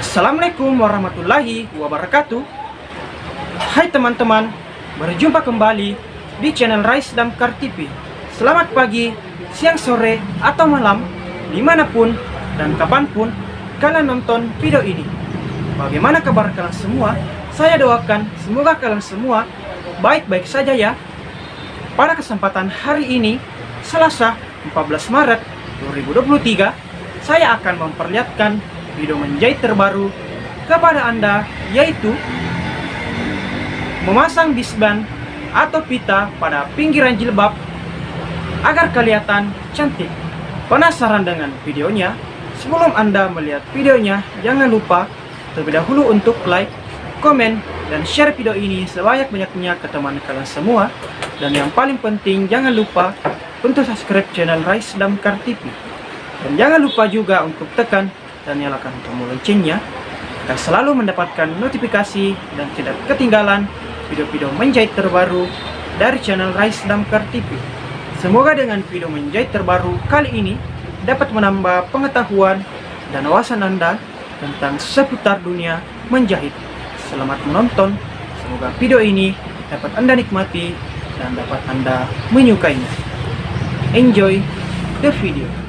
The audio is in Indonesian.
Assalamualaikum warahmatullahi wabarakatuh. Hai teman-teman, berjumpa kembali di channel Rais Damkar TV. Selamat pagi, siang, sore, atau malam, dimanapun dan kapanpun kalian nonton video ini. Bagaimana kabar kalian semua? Saya doakan semoga kalian semua baik-baik saja ya. Pada kesempatan hari ini, Selasa 14 Maret 2023, saya akan memperlihatkan video menjahit terbaru kepada Anda, yaitu memasang bisban atau pita pada pinggiran jilbab agar kelihatan cantik. Penasaran dengan videonya? Sebelum Anda melihat videonya, jangan lupa terlebih dahulu untuk like, komen, dan share video ini sebanyak-banyaknya ke teman kalian semua. Dan yang paling penting, jangan lupa untuk subscribe channel Rais Damkar TV. Dan jangan lupa juga untuk tekan dan nyalakan tombol loncengnya agar selalu mendapatkan notifikasi dan tidak ketinggalan video-video menjahit terbaru dari channel Rais Damkar TV. Semoga dengan video menjahit terbaru kali ini dapat menambah pengetahuan dan wawasan Anda tentang seputar dunia menjahit. Selamat menonton, semoga video ini dapat Anda nikmati dan dapat Anda menyukainya. Enjoy the video.